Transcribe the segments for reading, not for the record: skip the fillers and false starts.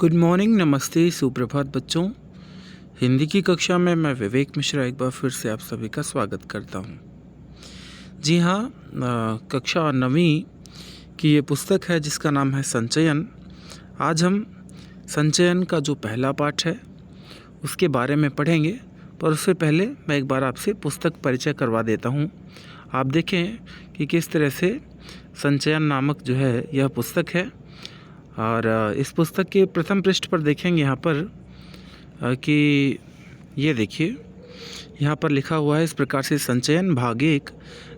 Good morning, नमस्ते, सुप्रभात बच्चों। हिंदी की कक्षा में मैं विवेक मिश्रा एक बार फिर से आप सभी का स्वागत करता हूं। जी हाँ, कक्षा 9वीं की ये पुस्तक है जिसका नाम है संचयन। आज हम संचयन का जो पहला पाठ है उसके बारे में पढ़ेंगे, पर उससे पहले मैं एक बार आपसे पुस्तक परिचय करवा देता हूँ। आप देखें कि किस तरह से संचयन नामक जो है यह पुस्तक है। और इस पुस्तक के प्रथम पृष्ठ पर देखेंगे यहाँ पर कि ये देखिए, यहाँ पर लिखा हुआ है इस प्रकार से, संचयन भाग 1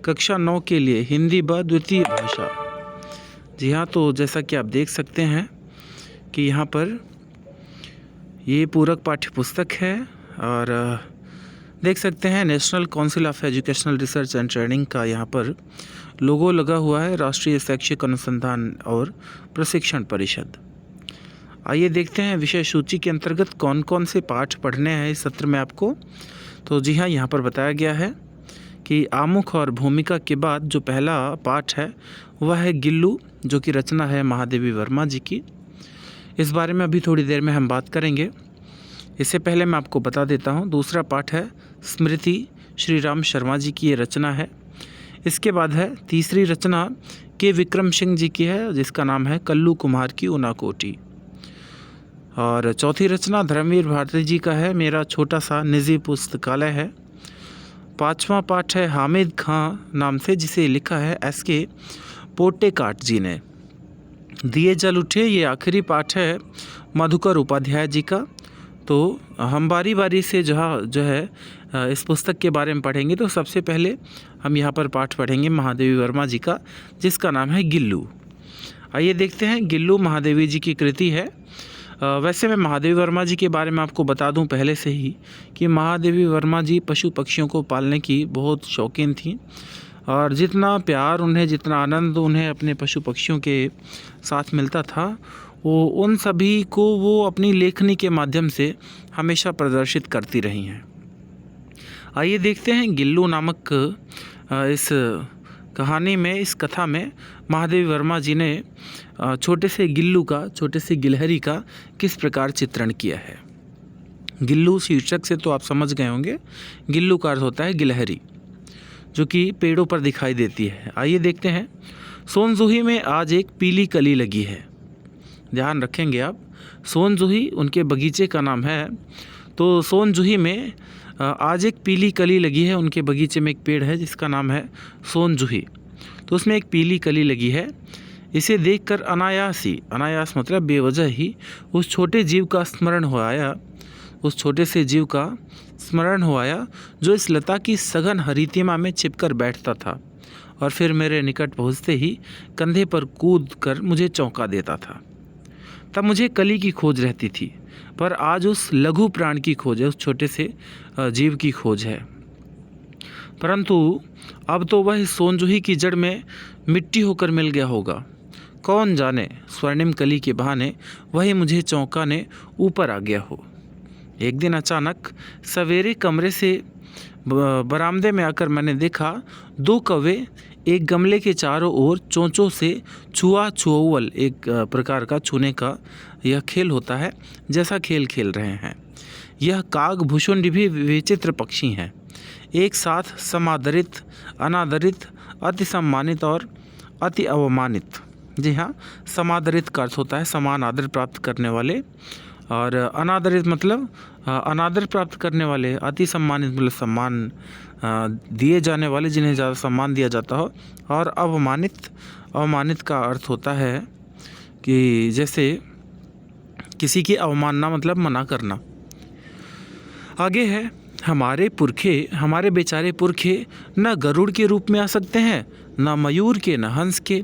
कक्षा 9 के लिए हिंदी व द्वितीय भाषा। जी हाँ, तो जैसा कि आप देख सकते हैं कि यहाँ पर ये पूरक पाठ्य पुस्तक है और देख सकते हैं national council of educational research and training का यहाँ पर लोगो लगा हुआ है, राष्ट्रीय शैक्षिक अनुसंधान और प्रशिक्षण परिषद। आइए देखते हैं विषय सूची के अंतर्गत कौन कौन से पाठ पढ़ने हैं इस सत्र में आपको। तो जी हाँ, यहाँ पर बताया गया है कि आमुख और भूमिका के बाद जो पहला पाठ है वह है गिल्लू, जो कि रचना है महादेवी वर्मा जी की। इस बारे में अभी थोड़ी देर में हम बात करेंगे। इससे पहले मैं आपको बता देता हूँ, दूसरा पाठ है स्मृति, श्री राम शर्मा जी की ये रचना है। इसके बाद है तीसरी रचना के विक्रम सिंह जी की है जिसका नाम है कल्लू कुम्हार की ऊनाकोटी। और चौथी रचना धर्मवीर भारती जी का है, मेरा छोटा सा निजी पुस्तकालय है। पांचवा पाठ है हामिद खां नाम से, जिसे लिखा है एसके पोटेकाट जी ने। दिए जल उठे, ये आखिरी पाठ है मधुकर उपाध्याय जी का। तो हम बारी बारी से जो है इस पुस्तक के बारे में पढ़ेंगे। तो सबसे पहले हम यहाँ पर पाठ पढ़ेंगे महादेवी वर्मा जी का, जिसका नाम है गिल्लू। आइए देखते हैं, गिल्लू महादेवी जी की कृति है। वैसे मैं महादेवी वर्मा जी के बारे में आपको बता दूं पहले से ही कि महादेवी वर्मा जी पशु पक्षियों को पालने की बहुत शौकीन थी और जितना प्यार उन्हें, जितना आनंद उन्हें अपने पशु पक्षियों के साथ मिलता था, वो उन सभी को वो अपनी लेखनी के माध्यम से हमेशा प्रदर्शित करती रही हैं। आइए देखते हैं गिल्लू नामक इस कहानी में, इस कथा में महादेवी वर्मा जी ने छोटे से गिल्लू का, छोटे से गिलहरी का किस प्रकार चित्रण किया है। गिल्लू शीर्षक से तो आप समझ गए होंगे, गिल्लू का अर्थ होता है गिलहरी, जो कि पेड़ों पर दिखाई देती है। आइए देखते हैं, सोनजूही में आज एक पीली कली लगी है। ध्यान रखेंगे आप, सोनजूही उनके बगीचे का नाम है। तो सोनजूही में आज एक पीली कली लगी है। उनके बगीचे में एक पेड़ है जिसका नाम है सोनजूही, तो उसमें एक पीली कली लगी है। इसे देखकर अनायास ही, अनायास मतलब बेवजह ही, उस छोटे जीव का स्मरण हो आया, उस छोटे से जीव का स्मरण हो आया जो इस लता की सघन हरितिमा में छिपकर बैठता था और फिर मेरे निकट पहुँचते ही कंधे पर कूद कर मुझे चौंका देता था। तब मुझे कली की खोज रहती थी, पर आज उस लघु प्राण की खोज है, उस छोटे से जीव की खोज है। परंतु अब तो वह सोनजूही की जड़ में मिट्टी होकर मिल गया होगा। कौन जाने, स्वर्णिम कली के बहाने वही मुझे चौंकाने ऊपर आ गया हो। एक दिन अचानक सवेरे कमरे से बरामदे में आकर मैंने देखा, 2 कौवे एक गमले के चारों ओर चोंचों से छुआ छुअल, एक प्रकार का छूने का यह खेल होता है, जैसा खेल खेल रहे हैं। यह काग भुषुंड भी विचित्र पक्षी हैं, एक साथ समादरित, अनादरित, अति सम्मानित और अति अवमानित। जी हाँ, समादरित का अर्थ होता है समान आदर प्राप्त करने वाले, और अनादरित मतलब अनादर प्राप्त करने वाले, अति सम्मानित मतलब सम्मान दिए जाने वाले, जिन्हें ज़्यादा सम्मान दिया जाता हो, और अवमानित, अवमानित का अर्थ होता है कि जैसे किसी की अवमानना मतलब मना करना। आगे है, हमारे पुरखे, हमारे बेचारे पुरखे न गरुड़ के रूप में आ सकते हैं, न मयूर के, न हंस के।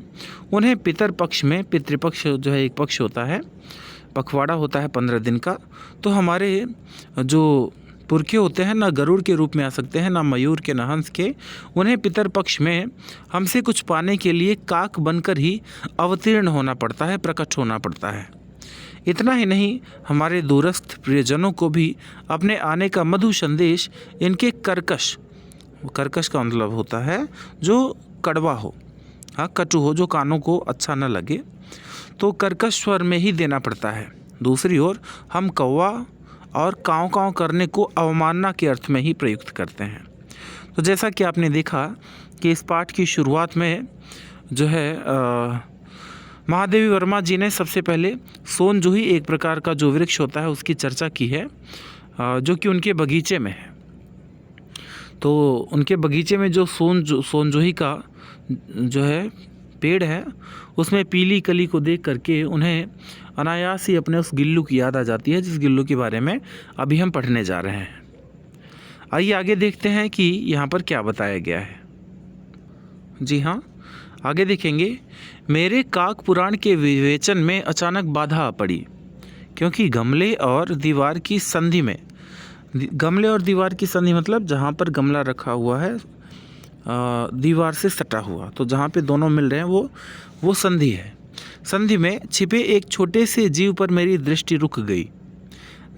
उन्हें पितरपक्ष में, पितृपक्ष जो है एक पक्ष होता है, पखवाड़ा होता है 15 दिन का, तो हमारे जो पुरखे होते हैं न गरुड़ के रूप में आ सकते हैं, न मयूर के, न हंस के। उन्हें पितरपक्ष में हमसे कुछ पाने के लिए काक बनकर ही अवतीर्ण होना पड़ता है, प्रकट होना पड़ता है। इतना ही नहीं, हमारे दूरस्थ प्रियजनों को भी अपने आने का मधु संदेश इनके कर्कश, कर्कश का मतलब होता है जो कड़वा हो, हाँ कटु हो, जो कानों को अच्छा न लगे, तो कर्कश स्वर में ही देना पड़ता है। दूसरी ओर हम कौवा और काँव काँव करने को अवमानना के अर्थ में ही प्रयुक्त करते हैं। तो जैसा कि आपने देखा कि इस पाठ की शुरुआत में जो है महादेवी वर्मा जी ने सबसे पहले सोनजूही एक प्रकार का जो वृक्ष होता है उसकी चर्चा की है, जो कि उनके बगीचे में है। तो उनके बगीचे में जो सोनजूही का जो है पेड़ है, उसमें पीली कली को देख करके उन्हें अनायास ही अपने उस गिल्लू की याद आ जाती है, जिस गिल्लू के बारे में अभी हम पढ़ने जा रहे हैं। आइए आगे देखते हैं कि यहाँ पर क्या बताया गया है। जी हाँ, आगे देखेंगे। मेरे काक पुराण के विवेचन में अचानक बाधा पड़ी, क्योंकि गमले और दीवार की संधि में, गमले और दीवार की संधि मतलब जहाँ पर गमला रखा हुआ है दीवार से सटा हुआ, तो जहाँ पे दोनों मिल रहे हैं वो संधि है। संधि में छिपे एक छोटे से जीव पर मेरी दृष्टि रुक गई।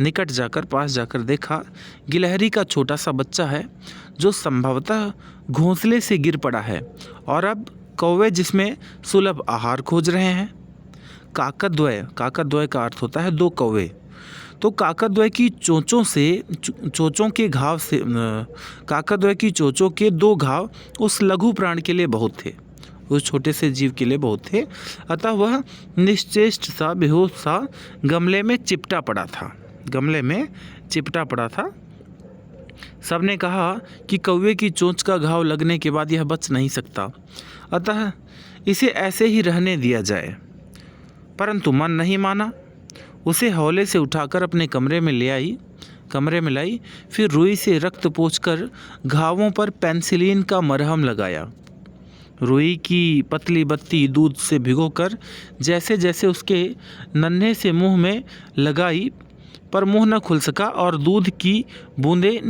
निकट जाकर पास जाकर देखा, गिलहरी का छोटा सा बच्चा है जो संभवतः घोंसले से गिर पड़ा है और अब कौवे जिसमें सुलभ आहार खोज रहे हैं। काकद्वय, काकद्वय का अर्थ होता है दो कौवे। तो काकद्वय की चोंचों के घाव से, काकद्वय की चोंचों के दो घाव उस लघु प्राण के लिए बहुत थे, उस छोटे से जीव के लिए बहुत थे। अतः वह निश्चेष्ट सा, बेहोश सा गमले में चिपटा पड़ा था, गमले में चिपटा पड़ा था। सबने कहा कि कौवे की चोंच का घाव लगने के बाद यह बच नहीं सकता, अतः इसे ऐसे ही रहने दिया जाए। परंतु मन नहीं माना। उसे हौले से उठाकर अपने कमरे में लाई, फिर रुई से रक्त पोंछकर घावों पर पेनिसिलिन का मरहम लगाया। रुई की पतली बत्ती दूध से भिगोकर जैसे जैसे उसके नन्हे से मुंह में लगाई, पर मुंह न खुल सका और दूध की बूंदें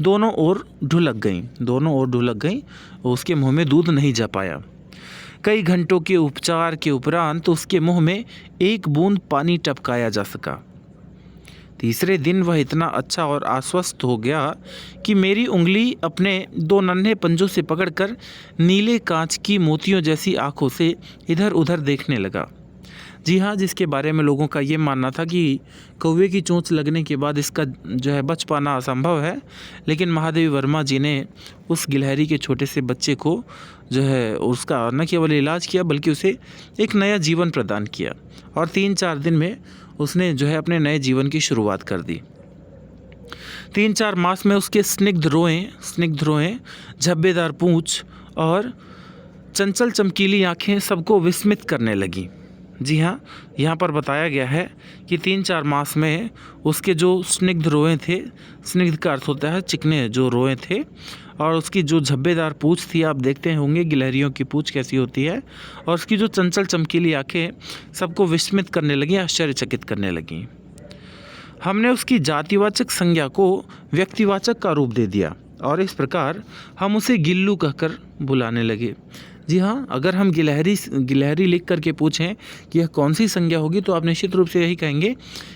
दोनों ओर ढुलक गईं, उसके मुंह में दूध नहीं जा पाया। कई घंटों के उपचार के उपरांत उसके मुंह में एक बूंद पानी टपकाया जा सका। तीसरे दिन वह इतना अच्छा और आश्वस्त हो गया कि मेरी उंगली अपने दो नन्हे पंजों से पकड़कर नीले कांच की मोतियों जैसी आंखों से इधर उधर देखने लगा। जी हाँ, जिसके बारे में लोगों का ये मानना था कि कौवे की चोंच लगने के बाद इसका जो है बच पाना असंभव है, लेकिन महादेवी वर्मा जी ने उस गिलहरी के छोटे से बच्चे को जो है उसका न केवल इलाज किया बल्कि उसे एक नया जीवन प्रदान किया, और 3-4 दिन में उसने जो है अपने नए जीवन की शुरुआत कर दी। 3-4 मास में उसके स्निग्ध रोएं, झब्बेदार पूंछ और चंचल चमकीली आँखें सबको विस्मित करने लगी। जी हाँ, यहाँ पर बताया गया है कि 3-4 मास में उसके जो स्निग्ध रोएं थे, स्निग्ध का अर्थ होता है चिकने जो रोएं थे, और उसकी जो झब्बेदार पूँछ थी, आप देखते होंगे गिलहरियों की पूँछ कैसी होती है, और उसकी जो चंचल चमकीली आँखें सबको विस्मित करने लगीं, आश्चर्यचकित करने लगीं। हमने उसकी जातिवाचक संज्ञा को व्यक्तिवाचक का रूप दे दिया और इस प्रकार हम उसे गिल्लू कहकर बुलाने लगे। जी हाँ, अगर हम गिलहरी लिख करके पूछें कि यह कौन सी संज्ञा होगी, तो आप निश्चित रूप से यही कहेंगे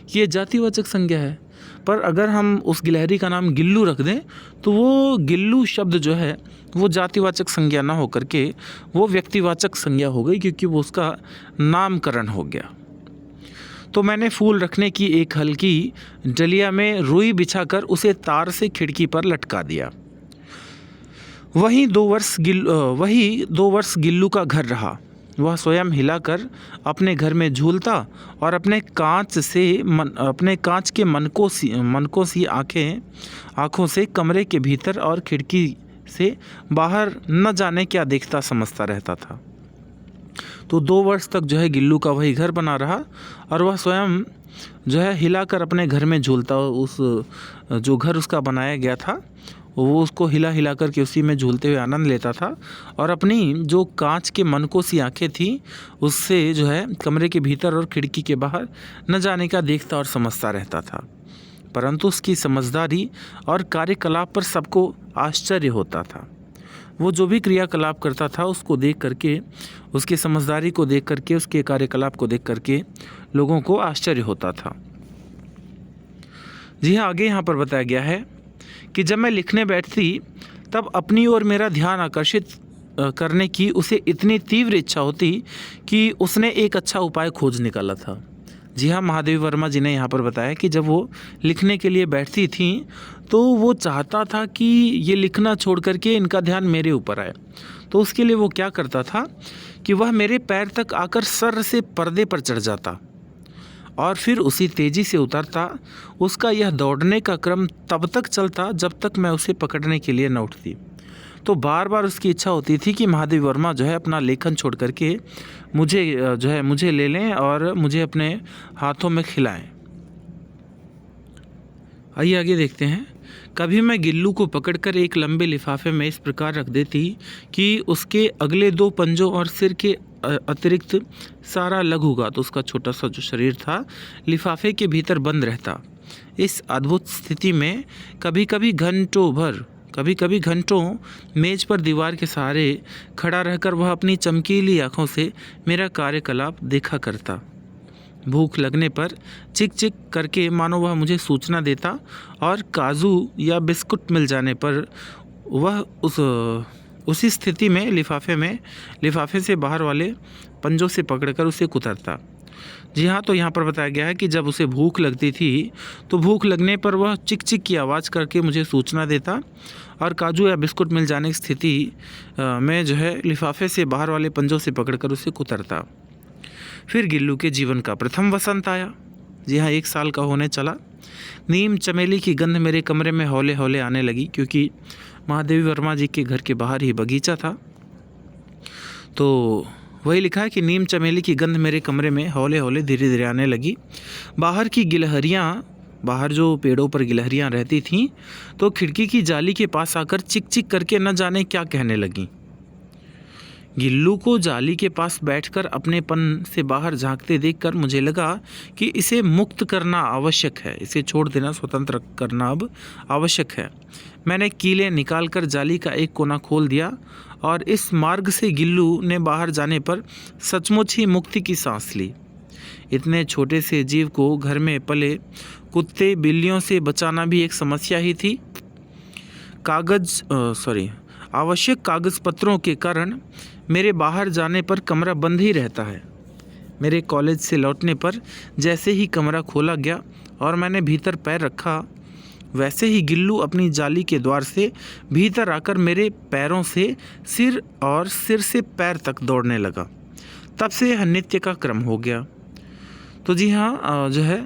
कि यह जातिवाचक संज्ञा है। पर अगर हम उस गिलहरी का नाम गिल्लू रख दें तो वो गिल्लू शब्द जो है वो जातिवाचक संज्ञा ना होकर के वो व्यक्तिवाचक संज्ञा हो गई, क्योंकि वो उसका नामकरण हो गया। तो मैंने फूल रखने की एक हल्की डलिया में रुई बिछाकर उसे तार से खिड़की पर लटका दिया। वही 2 वर्ष गिल्लू का घर रहा। वह स्वयं हिलाकर अपने घर में झूलता और अपने कांच के मनकों सी आँखों से कमरे के भीतर और खिड़की से बाहर न जाने क्या देखता समझता रहता था। तो 2 वर्ष तक जो है गिल्लू का वही घर बना रहा और वह स्वयं जो है हिलाकर अपने घर में झूलता, उस जो घर उसका बनाया गया था वो उसको हिला करके उसी में झूलते हुए आनंद लेता था, और अपनी जो कांच के मनकों सी आँखें थी उससे जो है कमरे के भीतर और खिड़की के बाहर न जाने का देखता और समझता रहता था। परंतु उसकी समझदारी और कार्यकलाप पर सबको आश्चर्य होता था। वो जो भी क्रियाकलाप करता था उसको देख करके, उसकी समझदारी को देख करके, उसके कार्यकलाप को देख करके लोगों को आश्चर्य होता था। जी हाँ, आगे यहाँ पर बताया गया है कि जब मैं लिखने बैठती तब अपनी ओर मेरा ध्यान आकर्षित करने की उसे इतनी तीव्र इच्छा होती कि उसने एक अच्छा उपाय खोज निकाला था। जी हाँ, महादेवी वर्मा जी ने यहाँ पर बताया कि जब वो लिखने के लिए बैठती थीं तो वो चाहता था कि ये लिखना छोड़ करके इनका ध्यान मेरे ऊपर आए। तो उसके लिए वो क्या करता था कि वह मेरे पैर तक आकर सर से पर्दे पर चढ़ जाता और फिर उसी तेज़ी से उतरता। उसका यह दौड़ने का क्रम तब तक चलता जब तक मैं उसे पकड़ने के लिए न उठती। तो बार बार उसकी इच्छा होती थी कि महादेवी वर्मा जो है अपना लेखन छोड़ करके मुझे ले लें और मुझे अपने हाथों में खिलाएं। आइए आगे देखते हैं। कभी मैं गिल्लू को पकड़कर एक लंबे लिफाफे में इस प्रकार रख देती कि उसके अगले 2 पंजों और सिर के अतिरिक्त सारा लघुगात, उसका छोटा सा जो शरीर था, लिफाफे के भीतर बंद रहता। इस अद्भुत स्थिति में कभी कभी घंटों मेज पर दीवार के सहारे खड़ा रहकर वह अपनी चमकीली आंखों से मेरा कार्यकलाप देखा करता। भूख लगने पर चिक चिक करके मानो वह मुझे सूचना देता और काजू या बिस्कुट मिल जाने पर वह उसी स्थिति में लिफाफे से बाहर वाले पंजों से पकड़कर उसे कुतरता। जी हाँ, तो यहाँ पर बताया गया है कि जब उसे भूख लगती थी तो भूख लगने पर वह चिक चिक की आवाज़ करके मुझे सूचना देता और काजू या बिस्कुट मिल जाने की स्थिति में जो है लिफाफे से बाहर वाले पंजों से पकड़कर उसे कुतरता। फिर गिल्लू के जीवन का प्रथम वसंत आया। जी हाँ, 1 साल का होने चला। नीम चमेली की गंध मेरे कमरे में हौले हौले आने लगी, क्योंकि महादेवी वर्मा जी के घर के बाहर ही बगीचा था। तो वही लिखा है कि नीम चमेली की गंध मेरे कमरे में हौले हौले धीरे धीरे आने लगी। बाहर जो पेड़ों पर गिलहरियाँ रहती थीं तो खिड़की की जाली के पास आकर चिक चिक करके न जाने क्या कहने लगीं। गिल्लू को जाली के पास बैठकर अपनेपन से बाहर झांकते देखकर मुझे लगा कि इसे मुक्त करना आवश्यक है, इसे छोड़ देना, स्वतंत्र करना अब आवश्यक है। मैंने कीलें निकालकर जाली का एक कोना खोल दिया और इस मार्ग से गिल्लू ने बाहर जाने पर सचमुच ही मुक्ति की सांस ली। इतने छोटे से जीव को घर में पले कुत्ते बिल्लियों से बचाना भी एक समस्या ही थी। आवश्यक कागज़ पत्रों के कारण मेरे बाहर जाने पर कमरा बंद ही रहता है। मेरे कॉलेज से लौटने पर जैसे ही कमरा खोला गया और मैंने भीतर पैर रखा, वैसे ही गिल्लू अपनी जाली के द्वार से भीतर आकर मेरे पैरों से सिर और सिर से पैर तक दौड़ने लगा। तब से यह नित्य का क्रम हो गया। तो जी हाँ, जो है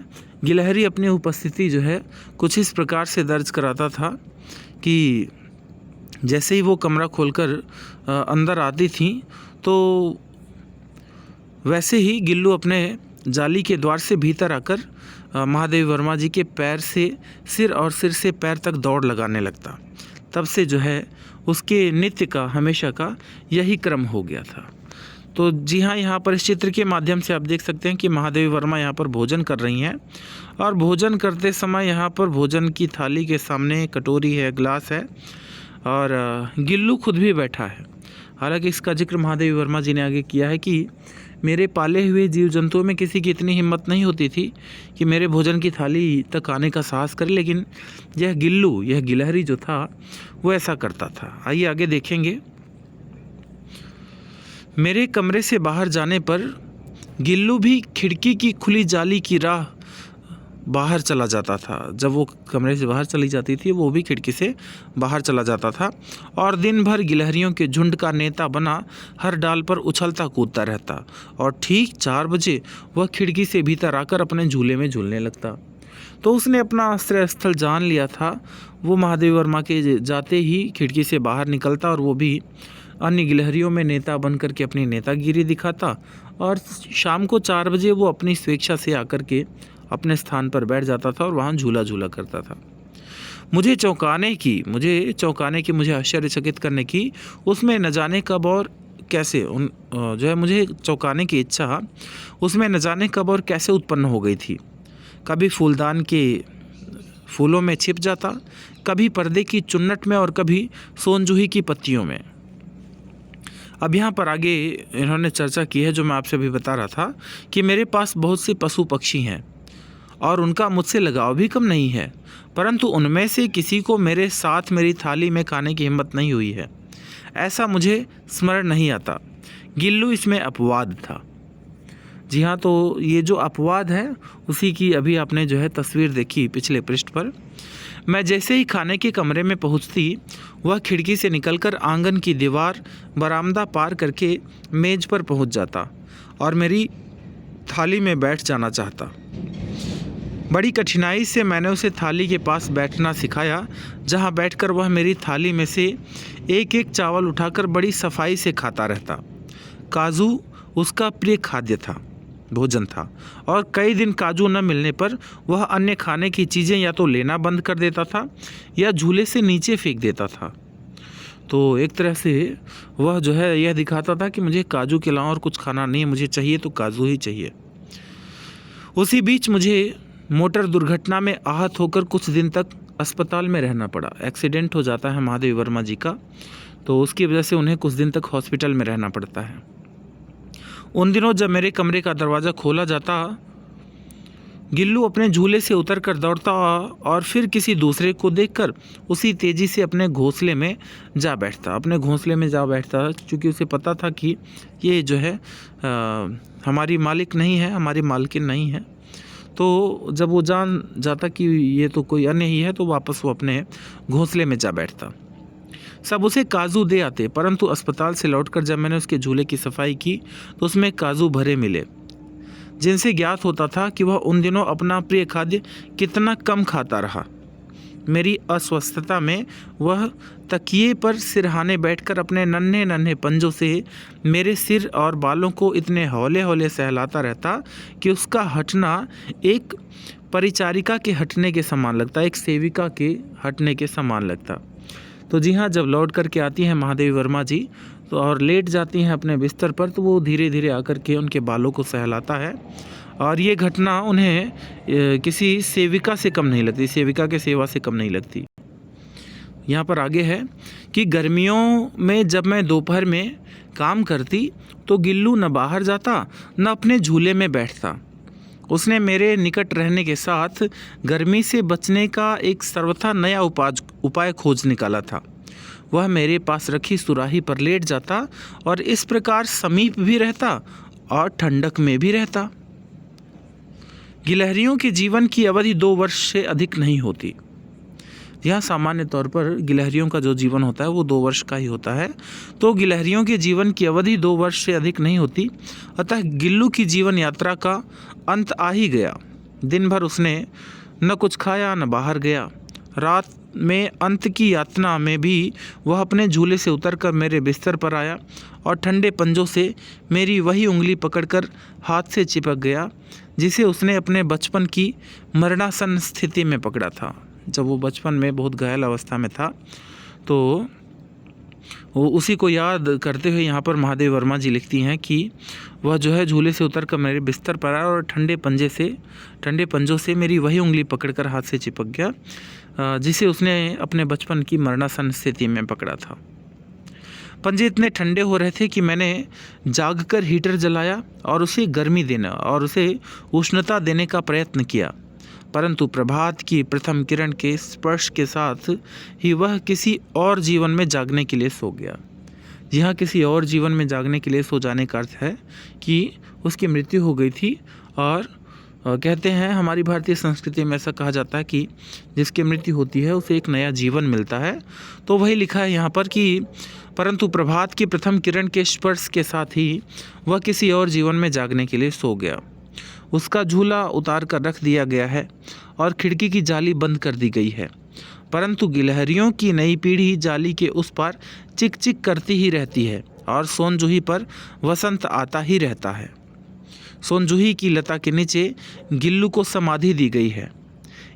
गिलहरी अपनी उपस्थिति जो है कुछ इस प्रकार से दर्ज कराता था कि जैसे ही वो कमरा खोलकर अंदर आती थी तो वैसे ही गिल्लू अपने जाली के द्वार से भीतर आकर महादेवी वर्मा जी के पैर से सिर और सिर से पैर तक दौड़ लगाने लगता। तब से जो है उसके नित्य का, हमेशा का यही क्रम हो गया था। तो जी हाँ, यहाँ पर इस चित्र के माध्यम से आप देख सकते हैं कि महादेवी वर्मा यहाँ पर भोजन कर रही हैं और भोजन करते समय यहाँ पर भोजन की थाली के सामने कटोरी है, ग्लास है और गिल्लू खुद भी बैठा है। हालांकि इसका जिक्र महादेवी वर्मा जी ने आगे किया है कि मेरे पाले हुए जीव जंतुओं में किसी की इतनी हिम्मत नहीं होती थी कि मेरे भोजन की थाली तक आने का साहस करे, लेकिन यह गिलहरी जो था वो ऐसा करता था। आइए आगे देखेंगे। मेरे कमरे से बाहर जाने पर गिल्लू भी खिड़की की खुली जाली की राह बाहर चला जाता था। जब वो कमरे से बाहर चली जाती थी वो भी खिड़की से बाहर चला जाता था और दिन भर गिलहरियों के झुंड का नेता बना हर डाल पर उछलता कूदता रहता और ठीक 4 बजे वह खिड़की से भीतर आकर अपने झूले में झूलने लगता। तो उसने अपना आश्रय स्थल जान लिया था। वो महादेवी वर्मा के जाते ही खिड़की से बाहर निकलता और वो भी अन्य गिलहरियों में नेता बन करके अपनी नेतागिरी दिखाता और शाम को 4 बजे वो अपनी स्वेच्छा से आकर के अपने स्थान पर बैठ जाता था और वहाँ झूला झूला करता था। मुझे चौंकाने की, मुझे आश्चर्यचकित करने की, उसमें न जाने कब और कैसे मुझे चौंकाने की इच्छा उसमें न जाने कब और कैसे उत्पन्न हो गई थी। कभी फूलदान के फूलों में छिप जाता, कभी पर्दे की चुन्नट में और कभी सोनजूही की पत्तियों में। अब यहाँ पर आगे इन्होंने चर्चा की है जो मैं आपसे अभी बता रहा था कि मेरे पास बहुत से पशु पक्षी हैं और उनका मुझसे लगाव भी कम नहीं है, परंतु उनमें से किसी को मेरे साथ मेरी थाली में खाने की हिम्मत नहीं हुई है। ऐसा मुझे स्मरण नहीं आता। गिल्लू इसमें अपवाद था। जी हाँ, तो ये जो अपवाद है उसी की अभी आपने जो है तस्वीर देखी पिछले पृष्ठ पर। मैं जैसे ही खाने के कमरे में पहुंचती, वह खिड़की से निकलकर आंगन की दीवार, बरामदा पार करके मेज पर पहुंच जाता और मेरी थाली में बैठ जाना चाहता। बड़ी कठिनाई से मैंने उसे थाली के पास बैठना सिखाया, जहां बैठकर वह मेरी थाली में से एक एक चावल उठाकर बड़ी सफाई से खाता रहता। काजू उसका प्रिय खाद्य था, भोजन था, और कई दिन काजू न मिलने पर वह अन्य खाने की चीज़ें या तो लेना बंद कर देता था या झूले से नीचे फेंक देता था। तो एक तरह से वह जो है यह दिखाता था कि मुझे काजू के अलावा और कुछ खाना नहीं है, मुझे चाहिए तो काजू ही चाहिए। उसी बीच मुझे मोटर दुर्घटना में आहत होकर कुछ दिन तक अस्पताल में रहना पड़ा। एक्सीडेंट हो जाता है महादेव वर्मा जी का, तो उसकी वजह से उन्हें कुछ दिन तक हॉस्पिटल में रहना पड़ता है। उन दिनों जब मेरे कमरे का दरवाज़ा खोला जाता, गिल्लू अपने झूले से उतरकर दौड़ता और फिर किसी दूसरे को देखकर उसी तेज़ी से अपने घोंसले में जा बैठता। क्योंकि उसे पता था कि ये जो है हमारी मालिक नहीं है, हमारी मालकिन नहीं है। तो जब वो जान जाता कि ये तो कोई अन्य ही है, तो वापस वो अपने घोंसले में जा बैठता। सब उसे काजू दे आते, परंतु अस्पताल से लौटकर जब मैंने उसके झूले की सफाई की तो उसमें काजू भरे मिले, जिनसे ज्ञात होता था कि वह उन दिनों अपना प्रिय खाद्य कितना कम खाता रहा। मेरी अस्वस्थता में वह तकिए पर सिरहाने बैठकर अपने नन्हे नन्हे पंजों से मेरे सिर और बालों को इतने हौले हौले सहलाता रहता कि उसका हटना एक परिचारिका के हटने के समान लगता, एक सेविका के हटने के समान लगता। तो जी हाँ, जब लौट करके आती हैं महादेवी वर्मा जी तो और लेट जाती हैं अपने बिस्तर पर, तो वो धीरे धीरे आकर के उनके बालों को सहलाता है। और ये घटना उन्हें किसी सेविका से कम नहीं लगती, सेविका के सेवा से कम नहीं लगती। यहाँ पर आगे है कि गर्मियों में जब मैं दोपहर में काम करती तो गिल्लू न बाहर जाता न अपने झूले में बैठता। उसने मेरे निकट रहने के साथ गर्मी से बचने का एक सर्वथा नया उपाय खोज निकाला था। वह मेरे पास रखी सुराही पर लेट जाता और इस प्रकार समीप भी रहता और ठंडक में भी रहता। गिलहरियों के जीवन की अवधि 2 वर्ष से अधिक नहीं होती। यहाँ सामान्य तौर पर गिलहरियों का जो जीवन होता है वो 2 वर्ष का ही होता है। तो गिलहरियों के जीवन की अवधि 2 वर्ष से अधिक नहीं होती। अतः गिल्लू की जीवन यात्रा का अंत आ ही गया। दिन भर उसने न कुछ खाया न बाहर गया। रात में अंत की यातना में भी वह अपने झूले से उतरकर मेरे बिस्तर पर आया और ठंडे पंजों से मेरी वही उंगली पकड़कर हाथ से चिपक गया जिसे उसने अपने बचपन की मरणासन स्थिति में पकड़ा था। जब वो बचपन में बहुत घायल अवस्था में था, तो वो उसी को याद करते हुए यहाँ पर महादेव वर्मा जी लिखती हैं कि वह जो है झूले से उतरकर मेरे बिस्तर पर आया और ठंडे पंजों से मेरी वही उंगली पकड़कर हाथ से चिपक गया जिसे उसने अपने बचपन की मरणासन स्थिति में पकड़ा था। पंजे इतने ठंडे हो रहे थे कि मैंने जागकर हीटर जलाया और उसे गर्मी देना और उसे उष्णता देने का प्रयत्न किया, परंतु प्रभात की प्रथम किरण के स्पर्श के साथ ही वह किसी और जीवन में जागने के लिए सो गया। यहाँ किसी और जीवन में जागने के लिए सो जाने का अर्थ है कि उसकी मृत्यु हो गई थी। और कहते हैं हमारी भारतीय संस्कृति में ऐसा कहा जाता है कि जिसकी मृत्यु होती है उसे एक नया जीवन मिलता है। तो वही लिखा है यहाँ पर कि परंतु प्रभात की प्रथम किरण के स्पर्श के साथ ही वह किसी और जीवन में जागने के लिए सो गया। उसका झूला उतार कर रख दिया गया है और खिड़की की जाली बंद कर दी गई है, परंतु गिलहरियों की नई पीढ़ी जाली के उस पार चिक चिक करती ही रहती है और सोनजूही पर वसंत आता ही रहता है। सोनजूही की लता के नीचे गिल्लू को समाधि दी गई है,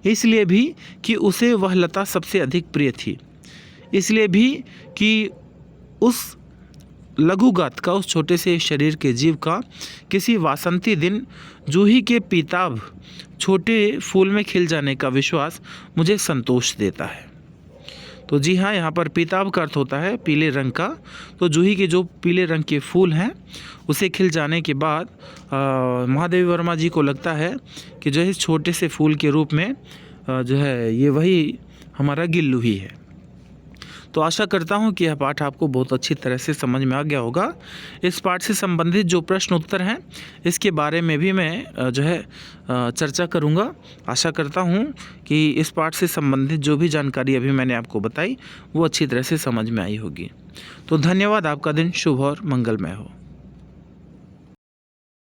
इसलिए भी कि उसे वह लता सबसे अधिक प्रिय थी, इसलिए भी कि उस लघुगात का, उस छोटे से शरीर के जीव का किसी वासंती दिन जूही के पीताभ छोटे फूल में खिल जाने का विश्वास मुझे संतोष देता है। तो जी हाँ, यहाँ पर पीताभ का अर्थ होता है पीले रंग का। तो जूही के जो पीले रंग के फूल हैं उसे खिल जाने के बाद महादेवी वर्मा जी को लगता है कि जो है इस छोटे से फूल के रूप में जो है ये वही हमारा गिल्लू ही है। तो आशा करता हूँ कि यह पाठ आपको बहुत अच्छी तरह से समझ में आ गया होगा। इस पाठ से संबंधित जो प्रश्न उत्तर हैं इसके बारे में भी मैं चर्चा करूँगा। आशा करता हूँ कि इस पाठ से संबंधित जो भी जानकारी अभी मैंने आपको बताई वो अच्छी तरह से समझ में आई होगी। तो धन्यवाद। आपका दिन शुभ और मंगलमय हो।